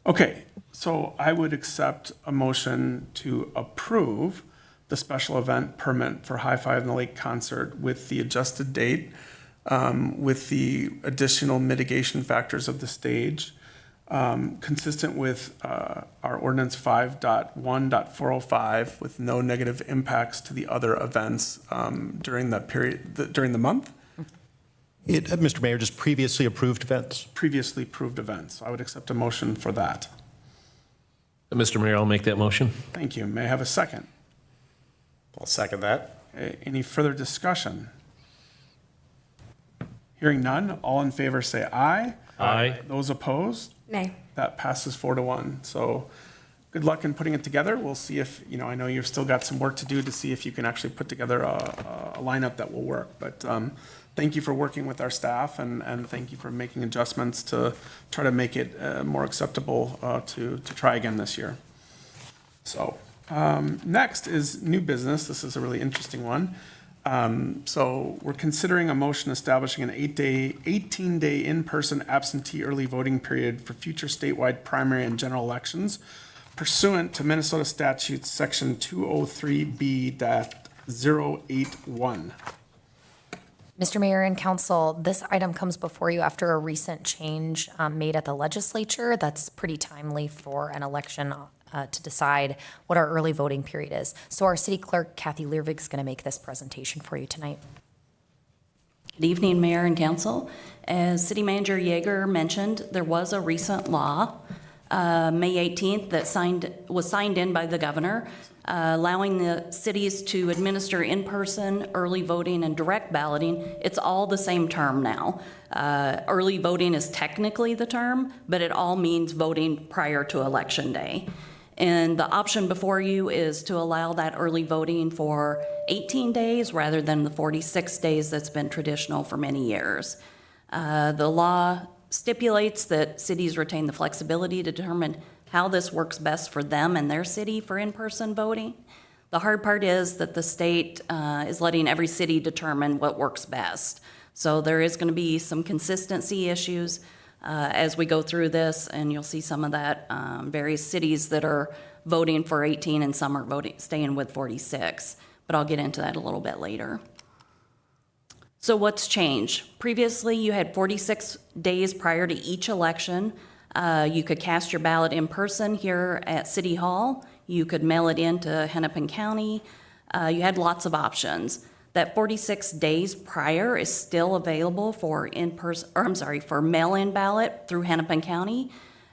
Okay, so I would accept a motion to approve the special event permit for HIFI in the Lake concert with the adjusted date, with the additional mitigation factors of the stage, consistent with our ordinance 5.1.405, with no negative impacts to the other events during the period, during the month. Mr. Mayor, just previously approved events. Previously approved events. I would accept a motion for that. Mr. Mayor, I'll make that motion. Thank you. May I have a second? I'll second that. Okay, any further discussion? Hearing none, all in favor say aye. Aye. Those opposed? Nay. That passes 4-1. So good luck in putting it together. We'll see if, I know you've still got some work to do to see if you can actually put together a lineup that will work. But thank you for working with our staff, and thank you for making adjustments to try to make it more acceptable to try again this year. So next is new business. This is a really interesting one. So we're considering a motion establishing an 18-day in-person absentee early voting period for future statewide primary and general elections pursuant to Minnesota statutes section 203B.081. Mr. Mayor and Council, this item comes before you after a recent change made at the legislature that's pretty timely for an election to decide what our early voting period is. So our city clerk, Kathy Learvig, is going to make this presentation for you tonight. Good evening, Mayor and Council. As City Manager Yeager mentioned, there was a recent law, May 18th, that was signed in by the governor, allowing the cities to administer in-person early voting and direct balloting. It's all the same term now. Early voting is technically the term, but it all means voting prior to Election Day. And the option before you is to allow that early voting for 18 days rather than the 46 days that's been traditional for many years. The law stipulates that cities retain the flexibility to determine how this works best for them and their city for in-person voting. The hard part is that the state is letting every city determine what works best. So there is going to be some consistency issues as we go through this, and you'll see some of that. Various cities that are voting for 18 and some are staying with 46, but I'll get into that a little bit later. So what's changed? Previously, you had 46 days prior to each election. You could cast your ballot in person here at City Hall. You could mail it in to Hennepin County. You had lots of options. That 46 days prior is still available for for mail-in ballot through Hennepin County.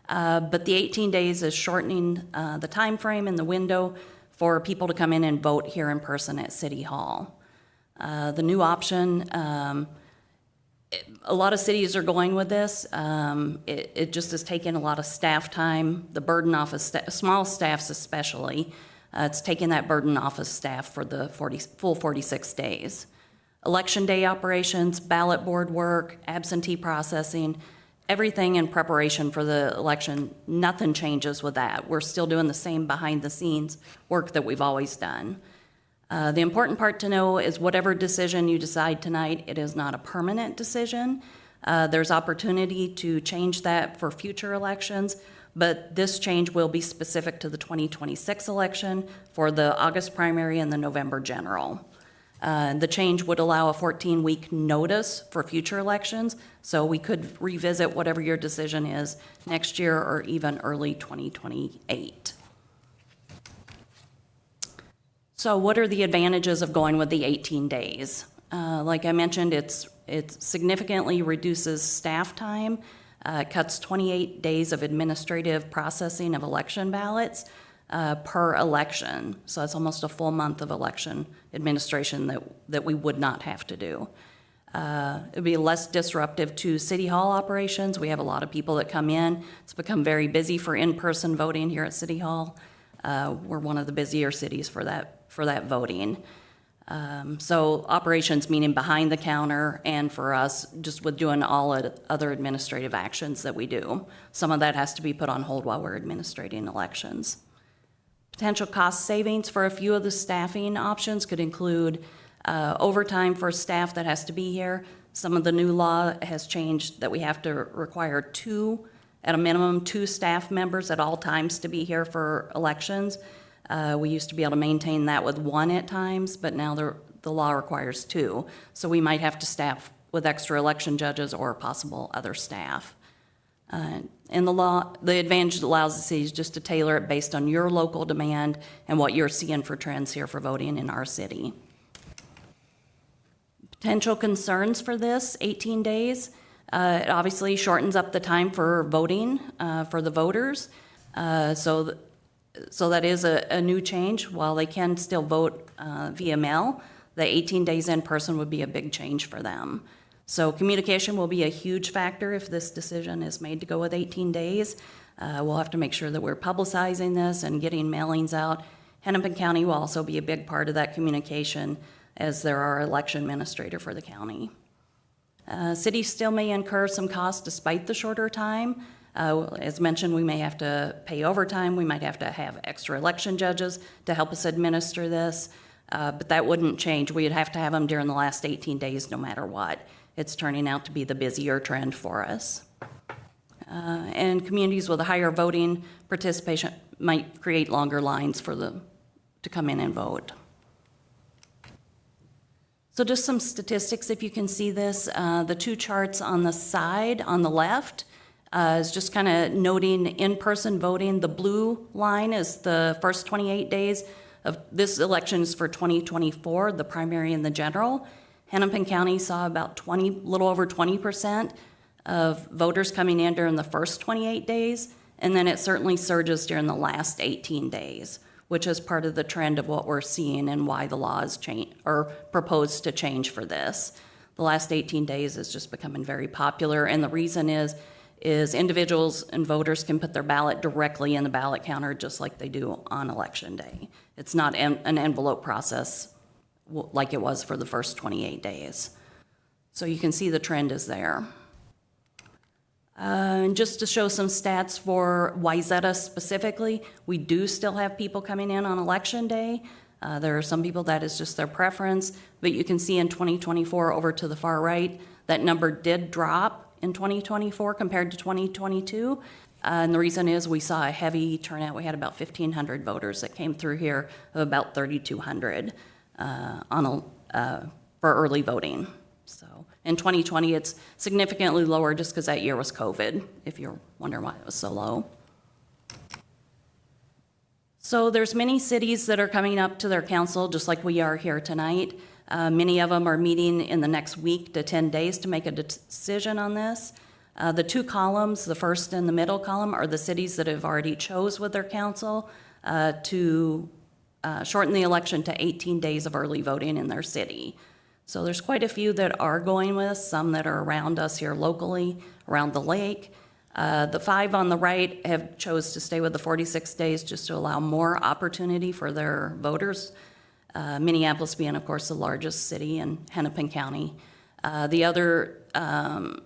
But the 18 days is shortening the time frame and the window for people to come in and vote here in person at City Hall. The new option, a lot of cities are going with this. It just has taken a lot of staff time, the burden off of small staffs especially. It's taken that burden off of staff for the full 46 days. Election day operations, ballot board work, absentee processing, everything in preparation for the election, nothing changes with that. We're still doing the same behind the scenes work that we've always done. The important part to know is whatever decision you decide tonight, it is not a permanent decision. There's opportunity to change that for future elections, but this change will be specific to the 2026 election for the August primary and the November general. The change would allow a 14-week notice for future elections, so we could revisit whatever your decision is next year or even early 2028. So what are the advantages of going with the 18 days? Like I mentioned, it significantly reduces staff time, cuts 28 days of administrative processing of election ballots per election. So it's almost a full month of election administration that we would not have to do. It would be less disruptive to City Hall operations. We have a lot of people that come in. It's become very busy for in-person voting here at City Hall. We're one of the busier cities for that voting. So operations meaning behind the counter, and for us, just with doing all other administrative actions that we do. Some of that has to be put on hold while we're administrating elections. Potential cost savings for a few of the staffing options could include overtime for staff that has to be here. Some of the new law has changed that we have to require at a minimum, two staff members at all times to be here for elections. We used to be able to maintain that with one at times, but now the law requires two. So we might have to staff with extra election judges or possible other staff. And the advantage allows the cities just to tailor it based on your local demand and what you're seeing for trends here for voting in our city. Potential concerns for this 18 days. It obviously shortens up the time for voting for the voters. So that is a new change. While they can still vote via mail, the 18 days in person would be a big change for them. So communication will be a huge factor if this decision is made to go with 18 days. We'll have to make sure that we're publicizing this and getting mailings out. Hennepin County will also be a big part of that communication as they're our election administrator for the county. Cities still may incur some costs despite the shorter time. As mentioned, we may have to pay overtime. We might have to have extra election judges to help us administer this. But that wouldn't change. We'd have to have them during the last 18 days no matter what. It's turning out to be the busier trend for us. And communities with a higher voting participation might create longer lines to come in and vote. So just some statistics, if you can see this. The two charts on the side, on the left, is just kind of noting in-person voting. The blue line is the first 28 days of this election is for 2024, the primary and the general. Hennepin County saw about little over 20% of voters coming in during the first 28 days, and then it certainly surges during the last 18 days, which is part of the trend of what we're seeing and why the law is proposed to change for this. The last 18 days is just becoming very popular, and the reason is individuals and voters can put their ballot directly in the ballot counter just like they do on Election Day. It's not an envelope process like it was for the first 28 days. So you can see the trend is there. And just to show some stats for Wayzata specifically, we do still have people coming in on Election Day. There are some people that is just their preference, but you can see in 2024 over to the far right, that number did drop in 2024 compared to 2022. And the reason is we saw a heavy turnout. We had about 1,500 voters that came through here, of about 3,200 for early voting. So in 2020, it's significantly lower just because that year was COVID, if you're wondering why it was so low. So there's many cities that are coming up to their council, just like we are here tonight. Many of them are meeting in the next week to 10 days to make a decision on this. The two columns, the first and the middle column, are the cities that have already chose with their council to shorten the election to 18 days of early voting in their city. So there's quite a few that are going with, some that are around us here locally, around the lake. The 5 on the right have chose to stay with the 46 days just to allow more opportunity for their voters. Minneapolis being, of course, the largest city in Hennepin County. The other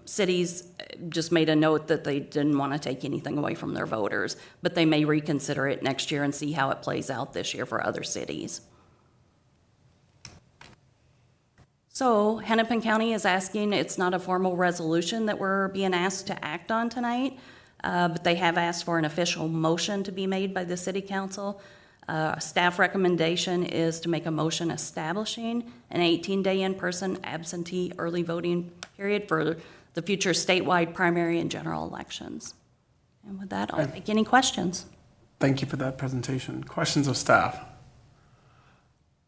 cities just made a note that they didn't want to take anything away from their voters, but they may reconsider it next year and see how it plays out this year for other cities. So Hennepin County is asking, it's not a formal resolution that we're being asked to act on tonight, but they have asked for an official motion to be made by the city council. Staff recommendation is to make a motion establishing an 18-day in-person absentee early voting period for the future statewide primary and general elections. And with that, I'll take any questions. Thank you for that presentation. Questions of staff?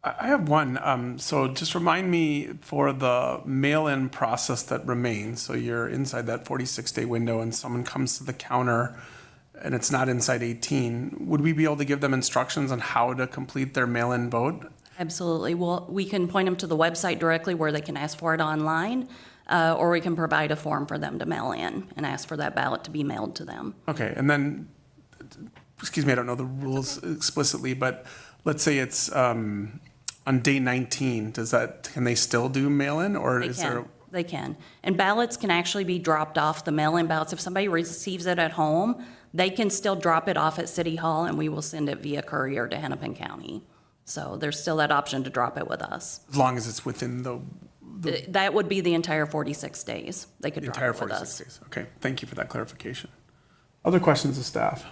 I have one. So just remind me for the mail-in process that remains, so you're inside that 46-day window and someone comes to the counter and it's not inside 18, would we be able to give them instructions on how to complete their mail-in vote? Absolutely. Well, we can point them to the website directly where they can ask for it online, or we can provide a form for them to mail in and ask for that ballot to be mailed to them. Okay, and then, excuse me, I don't know the rules explicitly, but let's say it's on day 19, can they still do mail-in, or is there? They can. And ballots can actually be dropped off, the mail-in ballots. If somebody receives it at home, they can still drop it off at City Hall and we will send it via courier to Hennepin County. So there's still that option to drop it with us. As long as it's within the That would be the entire 46 days. They could drop entire it with 46 us. days. Okay, thank you for that clarification. Other questions of staff?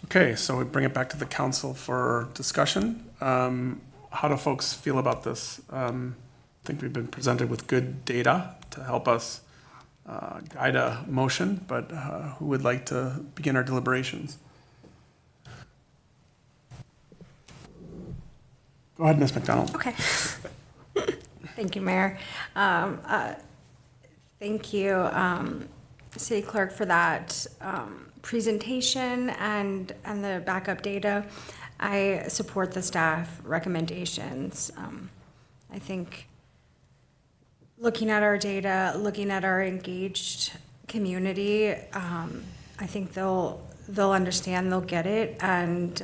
Okay, so we bring it back to the council for discussion. How do folks feel about this? I think we've been presented with good data to help us guide a motion, but who would like to begin our deliberations? Go ahead, Ms. McDonald. Okay. Thank you, Mayor. Thank you, City Clerk, for that presentation and the backup data. I support the staff recommendations. I think looking at our data, looking at our engaged community, I think they'll understand, they'll get it, and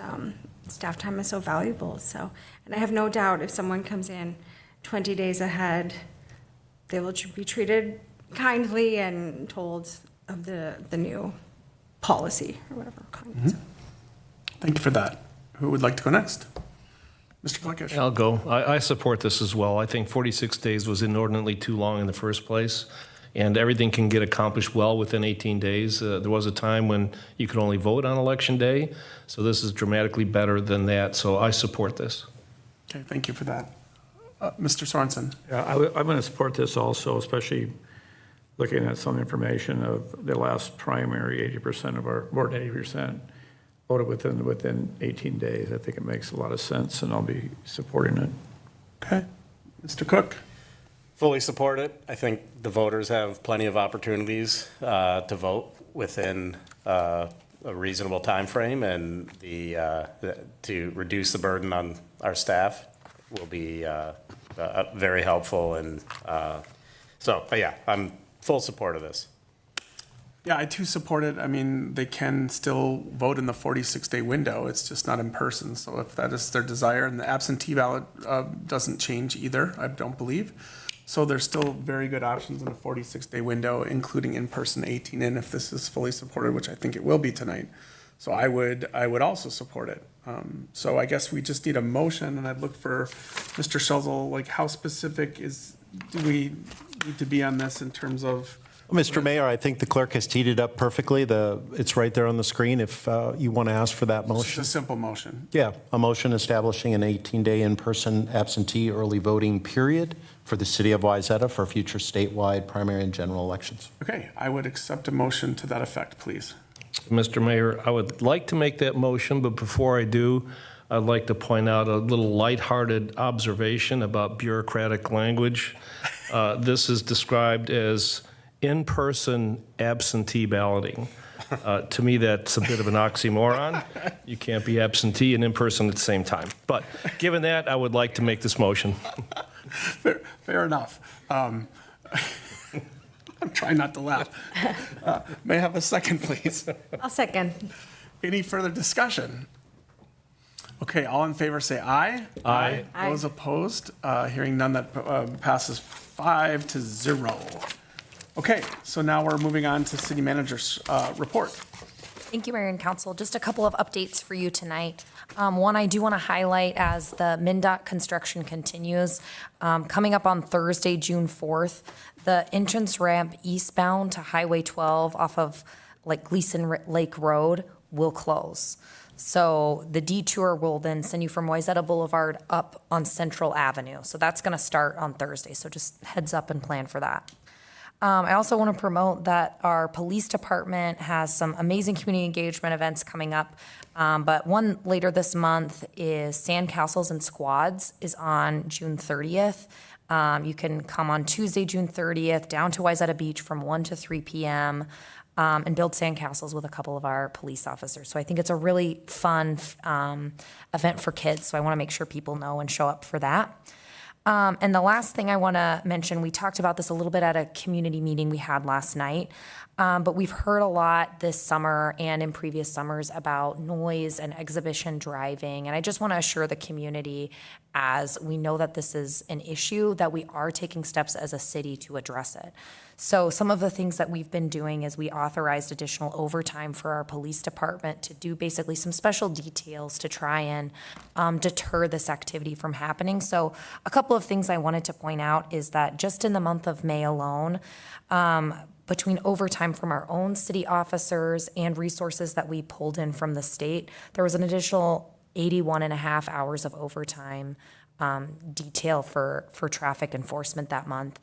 staff time is so valuable. So, and I have no doubt if someone comes in 20 days ahead, they will be treated kindly and told of the new policy or whatever. So. Thank you for that. Who would like to go next? Mr. Blackish? I'll go. I support this as well. I think 46 days was inordinately too long in the first place, and everything can get accomplished well within 18 days. There was a time when you could only vote on Election Day, so this is dramatically better than that, so I support this. Okay, thank you for that. Mr. Sorensen? Yeah, I'm going to support this also, especially looking at some information of the last primary, 80% of our, more than 80% voted within 18 days. I think it makes a lot of sense, and I'll be supporting it. Okay. Mr. Cook? Fully support it. I think the voters have plenty of opportunities to vote within a reasonable time frame, and to reduce the burden on our staff will be very helpful. And yeah, I'm full support of this. Yeah, I too support it. I mean, they can still vote in the 46-day window. It's just not in person. So if that is their desire, and the absentee ballot doesn't change either, I don't believe. So there's still very good options in a 46-day window, including in-person 18 in if this is fully supported, which I think it will be tonight. So I would also support it. So I guess we just need a motion, and I'd look for Mr. Schulzel, like how specific do we need to be on this in terms of? Mr. Mayor, I think the clerk has teed it up perfectly. It's right there on the screen if you want to ask for that It's motion. a simple motion. Yeah, a motion establishing an 18-day in-person absentee early voting period for the city of Wayzata for future statewide primary and general elections. Okay, I would accept a motion to that effect, please. Mr. Mayor, I would like to make that motion, but before I do, I'd like to point out a little lighthearted observation about bureaucratic language. This is described as in-person absentee balloting. To me, that's a bit of an oxymoron. You can't be absentee and in-person at the same time. But given that, I would like to make this motion. Fair enough. I'm trying not to laugh. May I have a second, please? I'll second. Any further discussion? Okay, all in favor say aye. Aye. Aye. Those opposed? Hearing none, that passes 5-0. Okay, so now we're moving on to city manager's report. Thank you, Mayor and Council. Just a couple of updates for you tonight. One, I do want to highlight as the MnDOT construction continues. Coming up on Thursday, June 4th, the entrance ramp eastbound to Highway 12 off of like Gleason Lake Road will close. So the detour will then send you from Wayzata Boulevard up on Central Avenue. So that's going to start on Thursday. So just heads up and plan for that. I also want to promote that our police department has some amazing community engagement events coming up. But one later this month is Sandcastles and Squads is on June 30th. You can come on Tuesday, June 30th, down to Wayzata Beach from 1 to 3 p.m. And build sandcastles with a couple of our police officers. So I think it's a really fun event for kids. So I want to make sure people know and show up for that. And the last thing I want to mention, we talked about this a little bit at a community meeting we had last night, but we've heard a lot this summer and in previous summers about noise and exhibition driving. And I just want to assure the community, as we know that this is an issue, that we are taking steps as a city to address it. So some of the things that we've been doing is we authorized additional overtime for our police department to do basically some special details to try and deter this activity from happening. So a couple of things I wanted to point out is that just in the month of May alone, between overtime from our own city officers and resources that we pulled in from the state, there was an additional 81 and a half hours of overtime detail for traffic enforcement that month.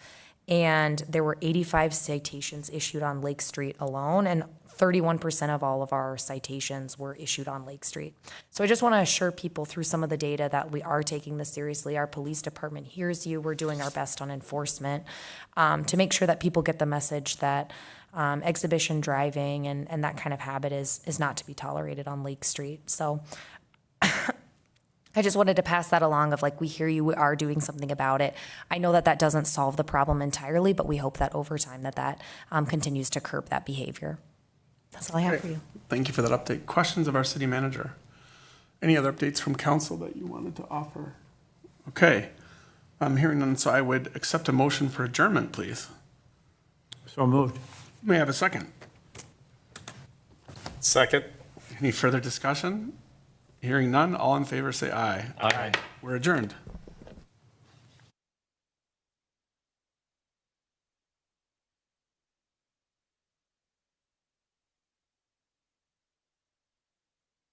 And there were 85 citations issued on Lake Street alone, and 31% of all of our citations were issued on Lake Street. So I just want to assure people through some of the data that we are taking this seriously. Our police department hears you. We're doing our best on enforcement to make sure that people get the message that exhibition driving and that kind of habit is not to be tolerated on Lake Street. So I just wanted to pass that along of like, we hear you, we are doing something about it. I know that that doesn't solve the problem entirely, but we hope that over time that continues to curb that behavior. That's all I have for you. Thank you for that update. Questions of our city manager? Any other updates from council that you wanted to offer? Okay, I'm hearing none, so I would accept a motion for adjournment, please. So moved. May I have a second? Second. Any further discussion? Hearing none, all in favor say aye. Aye. We're adjourned.